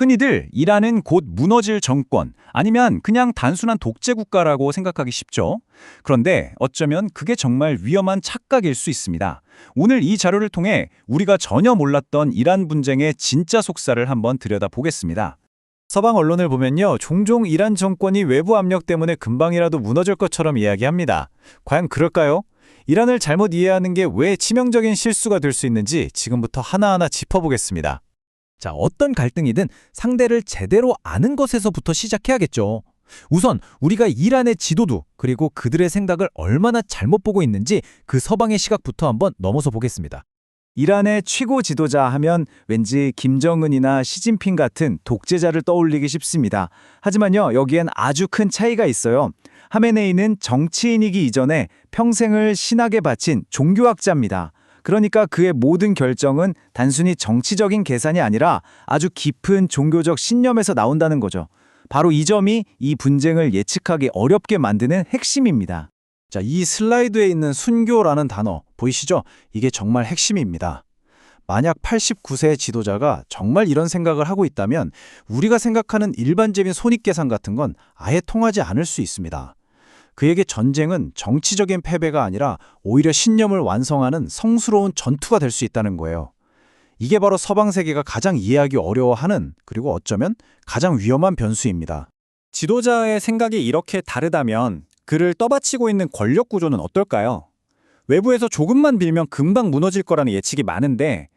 흔히들 이란은 곧 무너질 정권, 아니면 그냥 단순한 독재 국가라고 생각하기 쉽죠. 그런데 어쩌면 그게 정말 위험한 착각일 수 있습니다. 오늘 이 자료를 통해 우리가 전혀 몰랐던 이란 분쟁의 진짜 속살을 한번 들여다보겠습니다. 서방 언론을 보면요, 종종 이란 정권이 외부 압력 때문에 금방이라도 무너질 것처럼 이야기합니다. 과연 그럴까요? 이란을 잘못 이해하는 게 왜 치명적인 실수가 될 수 있는지 지금부터 하나하나 짚어보겠습니다. 자, 어떤 갈등이든 상대를 제대로 아는 것에서부터 시작해야겠죠. 우선 우리가 이란의 지도도 그리고 그들의 생각을 얼마나 잘못 보고 있는지 그 서방의 시각부터 한번 넘어서 보겠습니다. 이란의 최고 지도자 하면 왠지 김정은이나 시진핑 같은 독재자를 떠올리기 쉽습니다. 하지만요, 여기엔 아주 큰 차이가 있어요. 하메네이는 정치인이기 이전에 평생을 신학에 바친 종교학자입니다. 그러니까 그의 모든 결정은 단순히 정치적인 계산이 아니라 아주 깊은 종교적 신념에서 나온다는 거죠. 바로 이 점이 이 분쟁을 예측하기 어렵게 만드는 핵심입니다. 자, 이 슬라이드에 있는 순교라는 단어 보이시죠? 이게 정말 핵심입니다. 만약 89세 지도자가 정말 이런 생각을 하고 있다면 우리가 생각하는 일반적인 손익계산 같은 건 아예 통하지 않을 수 있습니다. 그에게 전쟁은 정치적인 패배가 아니라 오히려 신념을 완성하는 성스러운 전투가 될 수 있다는 거예요. 이게 바로 서방 세계가 가장 이해하기 어려워하는, 그리고 어쩌면 가장 위험한 변수입니다. 지도자의 생각이 이렇게 다르다면 그를 떠받치고 있는 권력 구조는 어떨까요? 외부에서 조금만 빌면 금방 무너질 거라는 예측이 많은데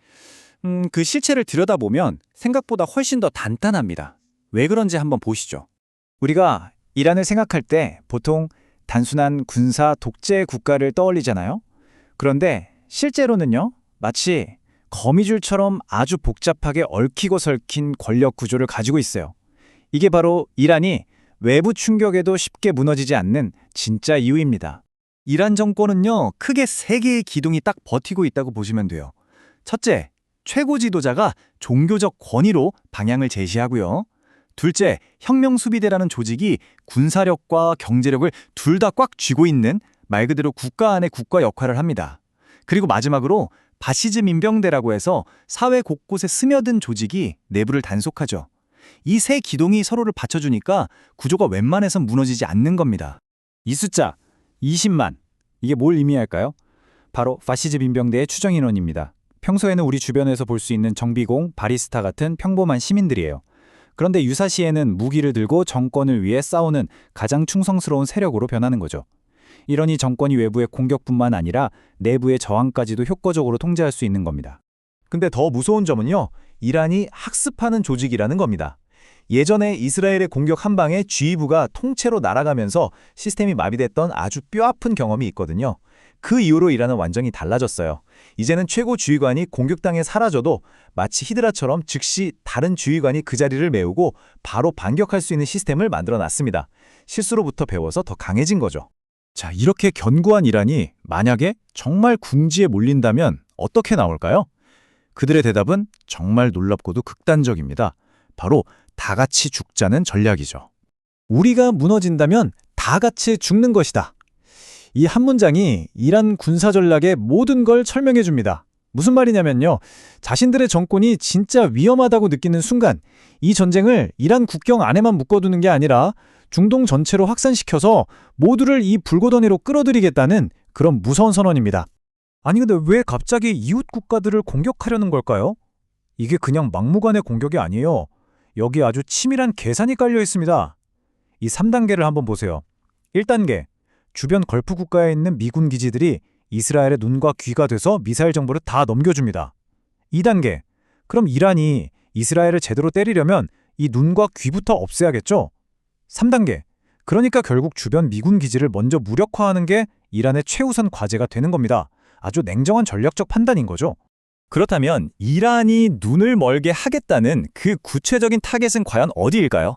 그 실체를 들여다보면 생각보다 훨씬 더 단단합니다. 왜 그런지 한번 보시죠. 우리가 이란을 생각할 때 보통 단순한 군사 독재 국가를 떠올리잖아요. 그런데 실제로는요, 마치 거미줄처럼 아주 복잡하게 얽히고 설킨 권력 구조를 가지고 있어요. 이게 바로 이란이 외부 충격에도 쉽게 무너지지 않는 진짜 이유입니다. 이란 정권은요, 크게 세 개의 기둥이 딱 버티고 있다고 보시면 돼요. 첫째, 최고 지도자가 종교적 권위로 방향을 제시하고요. 둘째, 혁명수비대라는 조직이 군사력과 경제력을 둘 다 꽉 쥐고 있는 말 그대로 국가 안의 국가 역할을 합니다. 그리고 마지막으로 바시즈 민병대라고 해서 사회 곳곳에 스며든 조직이 내부를 단속하죠. 이 세 기둥이 서로를 받쳐주니까 구조가 웬만해선 무너지지 않는 겁니다. 이 숫자 20만, 이게 뭘 의미할까요? 바로 파시즈 민병대의 추정 인원입니다. 평소에는 우리 주변에서 볼 수 있는 정비공, 바리스타 같은 평범한 시민들이에요. 그런데 유사시에는 무기를 들고 정권을 위해 싸우는 가장 충성스러운 세력으로 변하는 거죠. 이러니 정권이 외부의 공격뿐만 아니라 내부의 저항까지도 효과적으로 통제할 수 있는 겁니다. 근데 더 무서운 점은요, 이란이 학습하는 조직이라는 겁니다. 예전에 이스라엘의 공격 한 방에 지휘부가 통째로 날아가면서 시스템이 마비됐던 아주 뼈아픈 경험이 있거든요. 그 이후로 이란은 완전히 달라졌어요. 이제는 최고 지휘관이 공격당해 사라져도 마치 히드라처럼 즉시 다른 지휘관이 그 자리를 메우고 바로 반격할 수 있는 시스템을 만들어놨습니다. 실수로부터 배워서 더 강해진 거죠. 자, 이렇게 견고한 이란이 만약에 정말 궁지에 몰린다면 어떻게 나올까요? 그들의 대답은 정말 놀랍고도 극단적입니다. 바로 다 같이 죽자는 전략이죠. 우리가 무너진다면 다 같이 죽는 것이다. 이 한 문장이 이란 군사 전략의 모든 걸 설명해 줍니다. 무슨 말이냐면요, 자신들의 정권이 진짜 위험하다고 느끼는 순간 이 전쟁을 이란 국경 안에만 묶어두는 게 아니라 중동 전체로 확산시켜서 모두를 이 불고덩이로 끌어들이겠다는 그런 무서운 선언입니다. 아니 근데 왜 갑자기 이웃 국가들을 공격하려는 걸까요? 이게 그냥 막무가내 공격이 아니에요. 여기 아주 치밀한 계산이 깔려 있습니다. 이 3단계를 한번 보세요. 1단계, 주변 걸프 국가에 있는 미군 기지들이 이스라엘의 눈과 귀가 돼서 미사일 정보를 다 넘겨줍니다. 2단계, 그럼 이란이 이스라엘을 제대로 때리려면 이 눈과 귀부터 없애야겠죠? 3단계, 그러니까 결국 주변 미군 기지를 먼저 무력화하는 게 이란의 최우선 과제가 되는 겁니다. 아주 냉정한 전략적 판단인 거죠. 그렇다면 이란이 눈을 멀게 하겠다는 그 구체적인 타겟은 과연 어디일까요?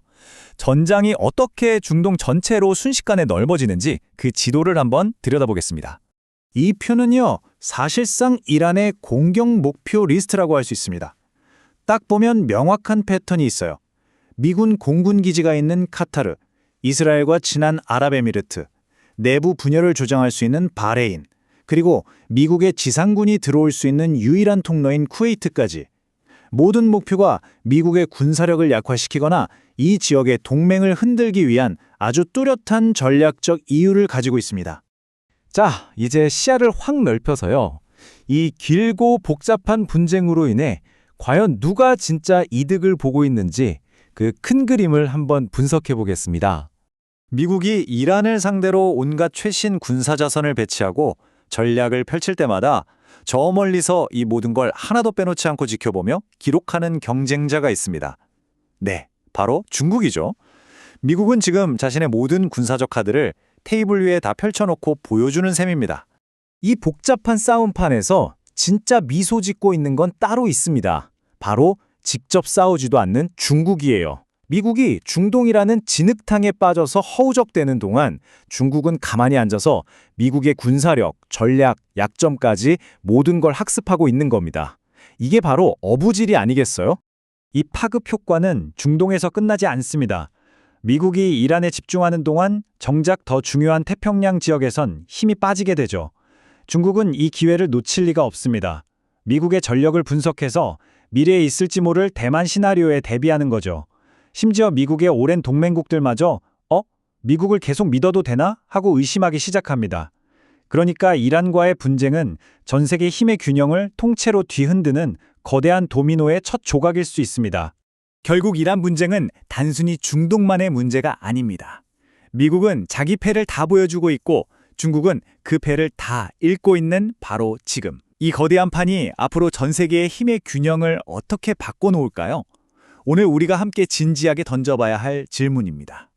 전장이 어떻게 중동 전체로 순식간에 넓어지는지 그 지도를 한번 들여다보겠습니다. 이 표는요, 사실상 이란의 공격 목표 리스트라고 할 수 있습니다. 딱 보면 명확한 패턴이 있어요. 미군 공군 기지가 있는 카타르, 이스라엘과 친한 아랍에미리트, 내부 분열을 조장할 수 있는 바레인, 그리고 미국의 지상군이 들어올 수 있는 유일한 통로인 쿠웨이트까지. 모든 목표가 미국의 군사력을 약화시키거나 이 지역의 동맹을 흔들기 위한 아주 뚜렷한 전략적 이유를 가지고 있습니다. 자, 이제 시야를 확 넓혀서요. 이 길고 복잡한 분쟁으로 인해 과연 누가 진짜 이득을 보고 있는지 그 큰 그림을 한번 분석해 보겠습니다. 미국이 이란을 상대로 온갖 최신 군사자선을 배치하고 전략을 펼칠 때마다 저 멀리서 이 모든 걸 하나도 빼놓지 않고 지켜보며 기록하는 경쟁자가 있습니다. 네, 바로 중국이죠. 미국은 지금 자신의 모든 군사적 카드를 테이블 위에 다 펼쳐놓고 보여주는 셈입니다. 이 복잡한 싸움판에서 진짜 미소 짓고 있는 건 따로 있습니다. 바로 직접 싸우지도 않는 중국이에요. 미국이 중동이라는 진흙탕에 빠져서 허우적대는 동안 중국은 가만히 앉아서 미국의 군사력, 전략, 약점까지 모든 걸 학습하고 있는 겁니다. 이게 바로 어부질이 아니겠어요? 이 파급 효과는 중동에서 끝나지 않습니다. 미국이 이란에 집중하는 동안 정작 더 중요한 태평양 지역에선 힘이 빠지게 되죠. 중국은 이 기회를 놓칠 리가 없습니다. 미국의 전력을 분석해서 미래에 있을지 모를 대만 시나리오에 대비하는 거죠. 심지어 미국의 오랜 동맹국들마저 미국을 계속 믿어도 되나? 하고 의심하기 시작합니다. 그러니까 이란과의 분쟁은 전 세계 힘의 균형을 통째로 뒤흔드는 거대한 도미노의 첫 조각일 수 있습니다. 결국 이란 분쟁은 단순히 중동만의 문제가 아닙니다. 미국은 자기 패를 다 보여주고 있고 중국은 그 패를 다 읽고 있는 바로 지금. 이 거대한 판이 앞으로 전 세계의 힘의 균형을 어떻게 바꿔놓을까요? 오늘 우리가 함께 진지하게 던져봐야 할 질문입니다.